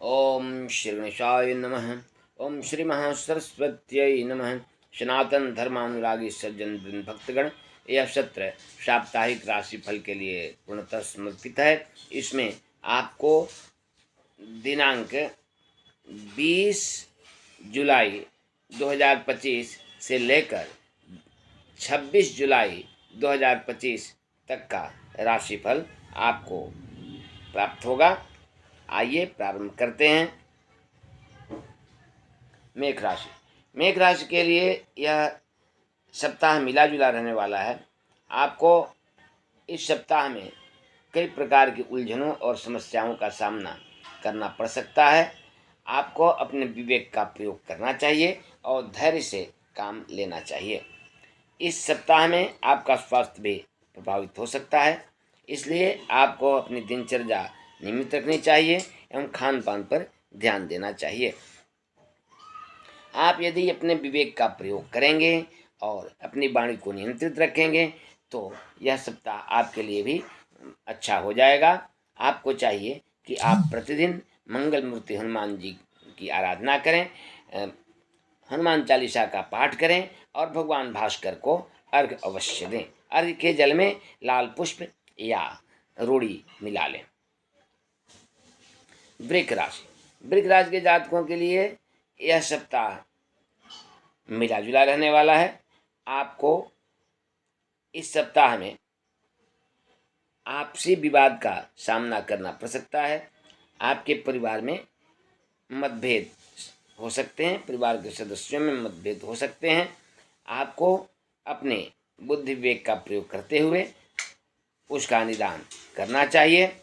ओम श्री गणेशाय नमः। ओम श्री महासरस्वत्यै नमः। सनातन धर्मानुरागी सज्जन वृंद भक्तगण, यह सत्र साप्ताहिक राशिफल के लिए पूर्णतः समर्पित है। इसमें आपको दिनांक 20 जुलाई 2025 से लेकर 26 जुलाई 2025 तक का राशिफल आपको प्राप्त होगा। आइए प्रारंभ करते हैं। मेष राशि। मेष राशि के लिए यह सप्ताह मिला जुला रहने वाला है। आपको इस सप्ताह में कई प्रकार की उलझनों और समस्याओं का सामना करना पड़ सकता है। आपको अपने विवेक का प्रयोग करना चाहिए और धैर्य से काम लेना चाहिए। इस सप्ताह में आपका स्वास्थ्य भी प्रभावित हो सकता है, इसलिए आपको अपनी दिनचर्या नियमित रखनी चाहिए एवं खान पान पर ध्यान देना चाहिए। आप यदि अपने विवेक का प्रयोग करेंगे और अपनी वाणी को नियंत्रित रखेंगे तो यह सप्ताह आपके लिए भी अच्छा हो जाएगा। आपको चाहिए कि आप प्रतिदिन मंगल मूर्ति हनुमान जी की आराधना करें, हनुमान चालीसा का पाठ करें और भगवान भास्कर को अर्घ्य अवश्य दें। अर्घ्य के जल में लाल पुष्प या रोड़ी मिला लें। वृक राशि। वृक राशि के जातकों के लिए यह सप्ताह मिला जुला रहने वाला है। आपको इस सप्ताह में आपसी विवाद का सामना करना पड़ सकता है। आपके परिवार में मतभेद हो सकते हैं, परिवार के सदस्यों में मतभेद हो सकते हैं। आपको अपने बुद्धि विवेक का प्रयोग करते हुए उसका निदान करना चाहिए।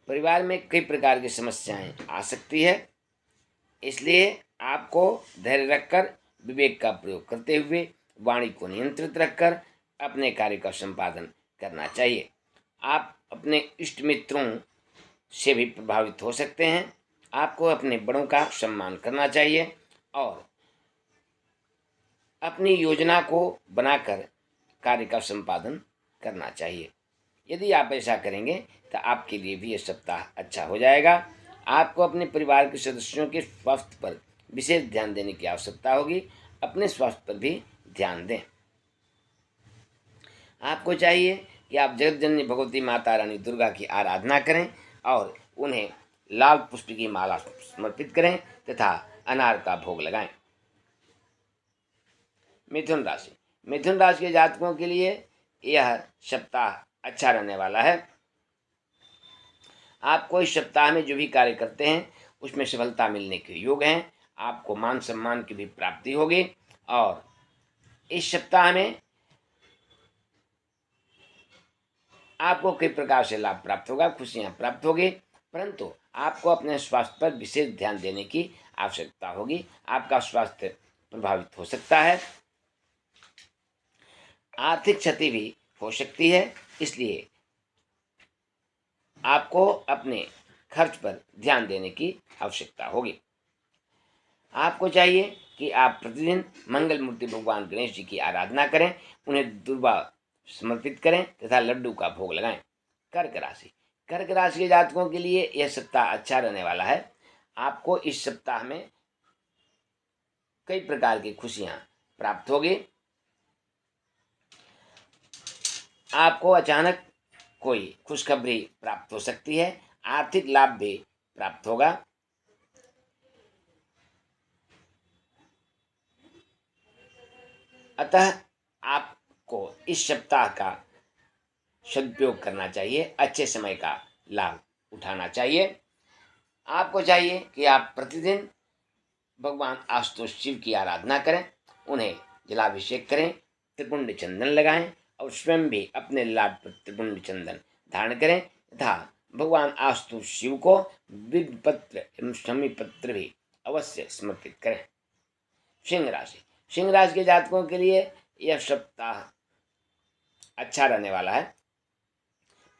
परिवार में कई प्रकार की समस्याएं आ सकती है, इसलिए आपको धैर्य रखकर विवेक का प्रयोग करते हुए वाणी को नियंत्रित रखकर अपने कार्य का संपादन करना चाहिए। आप अपने इष्ट मित्रों से भी प्रभावित हो सकते हैं। आपको अपने बड़ों का सम्मान करना चाहिए और अपनी योजना को बनाकर कार्य का संपादन करना चाहिए। यदि आप ऐसा करेंगे तो आपके लिए भी यह सप्ताह अच्छा हो जाएगा। आपको अपने परिवार के सदस्यों के स्वास्थ्य पर विशेष ध्यान देने की आवश्यकता होगी। अपने स्वास्थ्य पर भी ध्यान दें। आपको चाहिए कि आप जगतजननी भगवती माता रानी दुर्गा की आराधना करें और उन्हें लाल पुष्प की माला समर्पित करें तथा अनार का भोग लगाएं। मिथुन राशि। मिथुन राशि के जातकों के लिए यह सप्ताह अच्छा रहने वाला है। आपको इस सप्ताह में जो भी कार्य करते हैं उसमें सफलता मिलने के योग हैं। आपको मान सम्मान की भी प्राप्ति होगी और इस सप्ताह में आपको कई प्रकार से लाभ प्राप्त होगा, खुशियां प्राप्त होगी, परंतु आपको अपने स्वास्थ्य पर विशेष ध्यान देने की आवश्यकता होगी। आपका स्वास्थ्य प्रभावित हो सकता है, आर्थिक क्षति भी हो सकती है, इसलिए आपको अपने खर्च पर ध्यान देने की आवश्यकता होगी। आपको चाहिए कि आप प्रतिदिन मंगल मूर्ति भगवान गणेश जी की आराधना करें, उन्हें दुर्वा समर्पित करें तथा लड्डू का भोग लगाएं। कर्क राशि। कर्क राशि के जातकों के लिए यह सप्ताह अच्छा रहने वाला है। आपको इस सप्ताह में कई प्रकार की खुशियां प्राप्त होगी। आपको अचानक कोई खुशखबरी प्राप्त हो सकती है, आर्थिक लाभ भी प्राप्त होगा। अतः आपको इस सप्ताह का सदुपयोग करना चाहिए, अच्छे समय का लाभ उठाना चाहिए। आपको चाहिए कि आप प्रतिदिन भगवान आशुतोष शिव की आराधना करें, उन्हें जलाभिषेक करें, त्रिपुंड चंदन लगाएं और स्वयं भी अपने लाभ पर त्रिपुंड चंदन धारण करें तथा भगवान आशुतोष शिव को बिल्वपत्र एवं शमी पत्र भी अवश्य समर्पित करें। सिंह राशि। सिंह राशि के जातकों के लिए यह सप्ताह अच्छा रहने वाला है,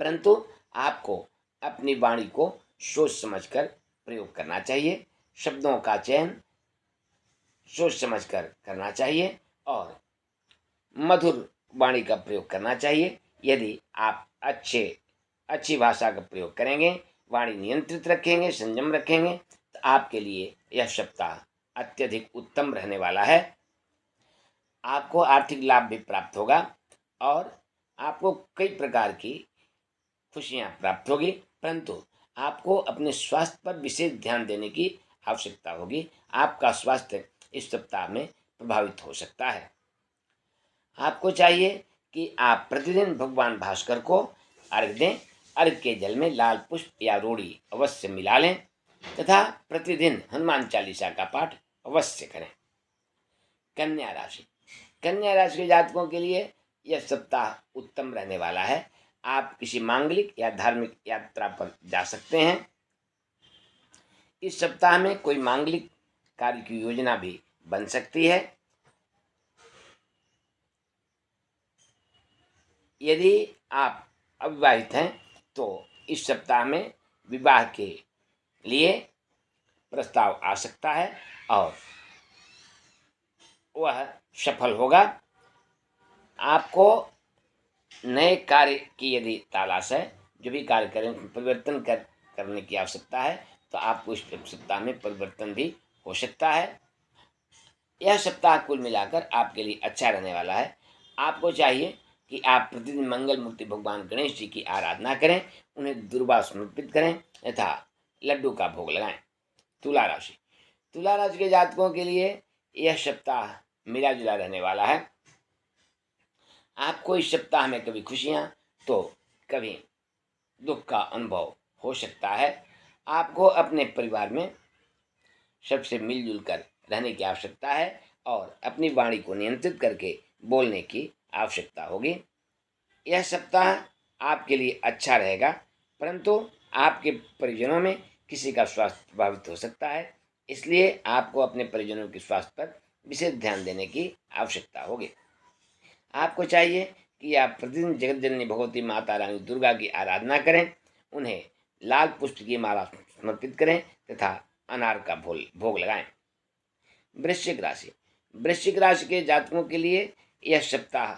परंतु आपको अपनी वाणी को सोच समझकर प्रयोग करना चाहिए। शब्दों का चयन सोच समझकर करना चाहिए और मधुर वाणी का प्रयोग करना चाहिए। यदि आप अच्छी भाषा का प्रयोग करेंगे वाणी नियंत्रित रखेंगे, संयम रखेंगे, तो आपके लिए यह सप्ताह अत्यधिक उत्तम रहने वाला है। आपको आर्थिक लाभ भी प्राप्त होगा और आपको कई प्रकार की खुशियाँ प्राप्त होगी, परंतु आपको अपने स्वास्थ्य पर विशेष ध्यान देने की आवश्यकता होगी। आपका स्वास्थ्य इस सप्ताह में प्रभावित हो सकता है। आपको चाहिए कि आप प्रतिदिन भगवान भास्कर को अर्घ दें। अर्घ के जल में लाल पुष्प या रोड़ी अवश्य मिला लें तथा प्रतिदिन हनुमान चालीसा का पाठ अवश्य करें। कन्या राशि। कन्या राशि के जातकों के लिए यह सप्ताह उत्तम रहने वाला है। आप किसी मांगलिक या धार्मिक यात्रा पर जा सकते हैं। इस सप्ताह में कोई मांगलिक कार्य की योजना भी बन सकती है। यदि आप अविवाहित हैं तो इस सप्ताह में विवाह के लिए प्रस्ताव आ सकता है और वह सफल होगा। आपको नए कार्य की यदि तलाश है, जो भी कार्य करें परिवर्तन करने की आवश्यकता है, तो आपको इस सप्ताह में परिवर्तन भी हो सकता है। यह सप्ताह कुल मिलाकर आपके लिए अच्छा रहने वाला है। आपको चाहिए कि आप प्रतिदिन मंगल मूर्ति भगवान गणेश जी की आराधना करें, उन्हें दुर्वा समर्पित करें तथा लड्डू का भोग लगाएं। तुला राशि। तुला राशि के जातकों के लिए यह सप्ताह मिला जुला रहने वाला है। आपको इस सप्ताह में कभी खुशियां तो कभी दुख का अनुभव हो सकता है। आपको अपने परिवार में सबसे मिलजुल कर रहने की आवश्यकता है और अपनी वाणी को नियंत्रित करके बोलने की आवश्यकता होगी। यह सप्ताह आपके लिए अच्छा रहेगा, परंतु आपके परिजनों में किसी का स्वास्थ्य प्रभावित हो सकता है, इसलिए आपको अपने परिजनों के स्वास्थ्य पर विशेष ध्यान देने की आवश्यकता होगी। आपको चाहिए कि आप प्रतिदिन जगत जननी भगवती माता रानी दुर्गा की आराधना करें, उन्हें लाल पुष्प की माला समर्पित करें तथा अनार का भोग लगाएं। वृश्चिक राशि। वृश्चिक राशि के जातकों के लिए यह सप्ताह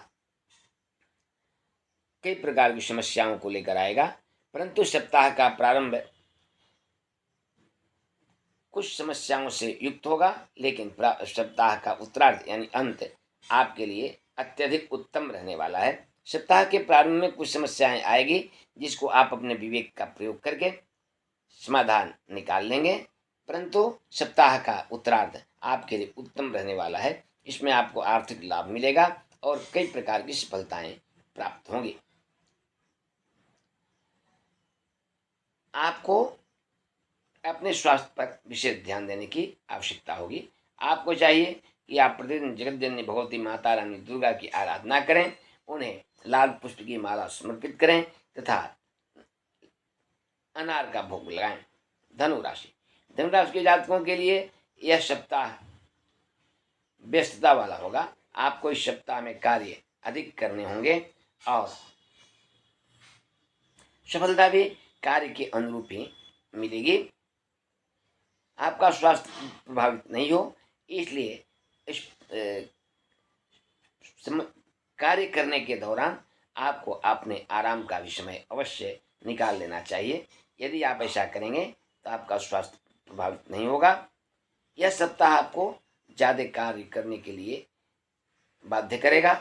कई प्रकार की समस्याओं को लेकर आएगा, परंतु सप्ताह का प्रारंभ कुछ समस्याओं से युक्त होगा, लेकिन सप्ताह का उत्तरार्ध यानी अंत आपके लिए अत्यधिक उत्तम रहने वाला है। सप्ताह के प्रारंभ में कुछ समस्याएं आएगी, जिसको आप अपने विवेक का प्रयोग करके समाधान निकाल लेंगे, परंतु सप्ताह का उत्तरार्ध आपके लिए उत्तम रहने वाला है। इसमें आपको आर्थिक लाभ मिलेगा और कई प्रकार की सफलताएं प्राप्त होंगी। आपको अपने स्वास्थ्य पर विशेष ध्यान देने की आवश्यकता होगी। आपको चाहिए कि आप प्रतिदिन जगत जननी भगवती माता रानी दुर्गा की आराधना करें, उन्हें लाल पुष्प की माला समर्पित करें तथा अनार का भोग लगाएं। धनु राशि। धनु राशि के जातकों के लिए यह सप्ताह व्यस्तता वाला होगा। आपको इस सप्ताह में कार्य अधिक करने होंगे और सफलता भी कार्य के अनुरूप ही मिलेगी। आपका स्वास्थ्य प्रभावित नहीं हो, इसलिए इस कार्य करने के दौरान आपको अपने आराम का भी समय अवश्य निकाल लेना चाहिए। यदि आप ऐसा करेंगे तो आपका स्वास्थ्य प्रभावित नहीं होगा। यह सप्ताह आपको ज़्यादा कार्य करने के लिए बाध्य करेगा।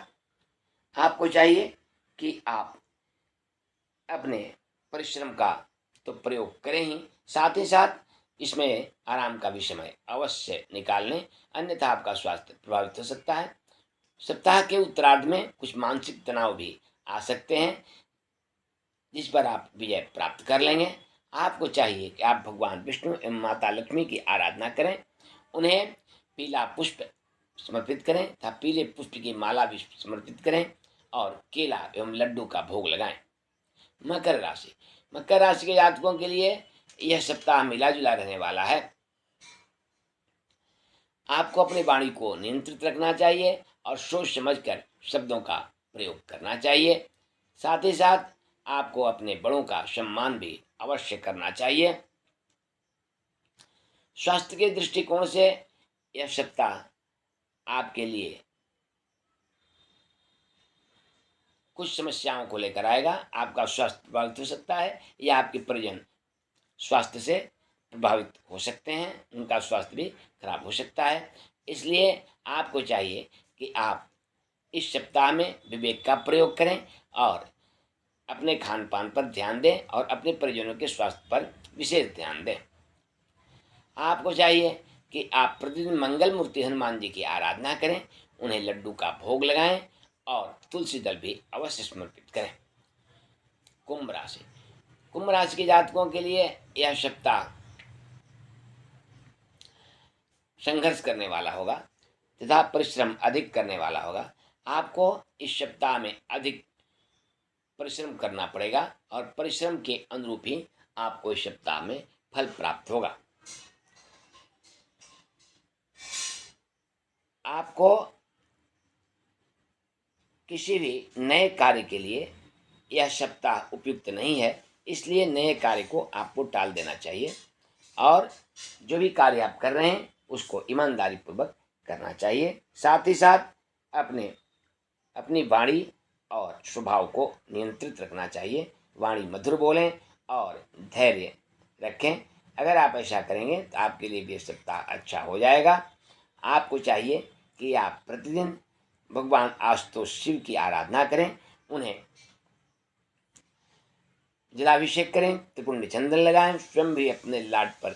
आपको चाहिए कि आप अपने परिश्रम का तो प्रयोग करें ही, साथ ही साथ इसमें आराम का भी समय अवश्य निकाल लें, अन्यथा आपका स्वास्थ्य प्रभावित हो सकता है। सप्ताह के उत्तरार्ध में कुछ मानसिक तनाव भी आ सकते हैं, जिस पर आप विजय प्राप्त कर लेंगे। आपको चाहिए कि आप भगवान विष्णु एवं माता लक्ष्मी की आराधना करें, उन्हें पीला पुष्प समर्पित करें तथा पीले पुष्प की माला भी समर्पित करें और केला एवं लड्डू का भोग लगाएं। मकर राशि। मकर राशि के जातकों के लिए यह सप्ताह मिला जुला रहने वाला है। आपको अपनी वाणी को नियंत्रित रखना चाहिए और सोच समझकर शब्दों का प्रयोग करना चाहिए। साथ ही साथ आपको अपने बड़ों का सम्मान भी अवश्य करना चाहिए। स्वास्थ्य के दृष्टिकोण से यह सप्ताह आपके लिए कुछ समस्याओं को लेकर आएगा। आपका स्वास्थ्य प्रभावित हो सकता है या आपके परिजन स्वास्थ्य से प्रभावित हो सकते हैं, उनका स्वास्थ्य भी खराब हो सकता है। इसलिए आपको चाहिए कि आप इस सप्ताह में विवेक का प्रयोग करें और अपने खान पान पर ध्यान दें और अपने परिजनों के स्वास्थ्य पर विशेष ध्यान दें। आपको चाहिए कि आप प्रतिदिन मंगल मूर्ति हनुमान जी की आराधना करें, उन्हें लड्डू का भोग लगाएं और तुलसी दल भी अवश्य समर्पित करें। कुंभ राशि। कुंभ राशि के जातकों के लिए यह सप्ताह संघर्ष करने वाला होगा तथा परिश्रम अधिक करने वाला होगा। आपको इस सप्ताह में अधिक परिश्रम करना पड़ेगा और परिश्रम के अनुरूप ही आपको इस सप्ताह में फल प्राप्त होगा। आपको किसी भी नए कार्य के लिए यह सप्ताह उपयुक्त नहीं है, इसलिए नए कार्य को आपको टाल देना चाहिए और जो भी कार्य आप कर रहे हैं उसको ईमानदारी पूर्वक करना चाहिए। साथ ही साथ अपनी वाणी और स्वभाव को नियंत्रित रखना चाहिए। वाणी मधुर बोलें और धैर्य रखें। अगर आप ऐसा करेंगे तो आपके लिए भी सप्ताह अच्छा हो जाएगा। आपको चाहिए कि आप प्रतिदिन भगवान आशुतोष शिव की आराधना करें, उन्हें जलाभिषेक करें, त्रिपुंड चंदन लगाएं, स्वयं भी अपने लाड पर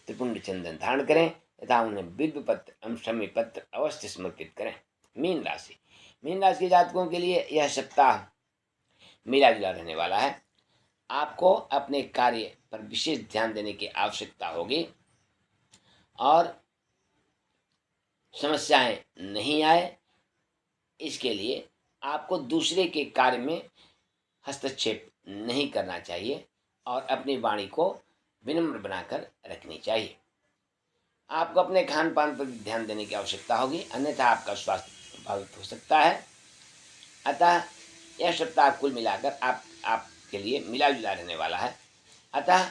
त्रिपुंड चंदन धारण करें तथा उन्हें बिल्व पत्र एवं शमी पत्र अवश्य समर्पित करें। मीन राशि। मीन राशि के जातकों के लिए यह सप्ताह मिला जुला रहने वाला है। आपको अपने कार्य पर विशेष ध्यान देने की आवश्यकता होगी और समस्याएं नहीं आए, इसके लिए आपको दूसरे के कार्य में हस्तक्षेप नहीं करना चाहिए और अपनी वाणी को विनम्र बनाकर रखनी चाहिए। आपको अपने खान पान पर ध्यान देने की आवश्यकता होगी, अन्यथा आपका स्वास्थ्य प्रभावित हो सकता है। अतः यह सप्ताह कुल मिलाकर आपके लिए मिला जुला रहने वाला है। अतः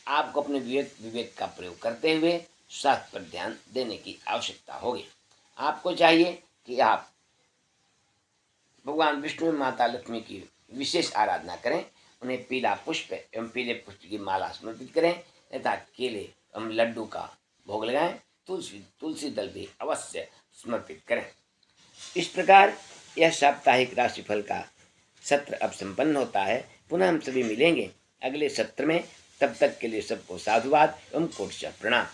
आपको अपने विवेक का प्रयोग करते हुए स्वास्थ्य पर ध्यान देने की आवश्यकता होगी। आपको चाहिए कि आप भगवान विष्णु एवं माता लक्ष्मी की विशेष आराधना करें, उन्हें पीला पुष्प एवं पीले पुष्प की माला समर्पित करें तथा केले एवं लड्डू का भोग लगाएं। तुलसी दल भी अवश्य समर्पित करें। इस प्रकार यह साप्ताहिक राशिफल का सत्र अब संपन्न होता है। पुनः हम सभी मिलेंगे अगले सत्र में। तब तक के लिए सबको साधुवाद एवं कोटि प्रणाम।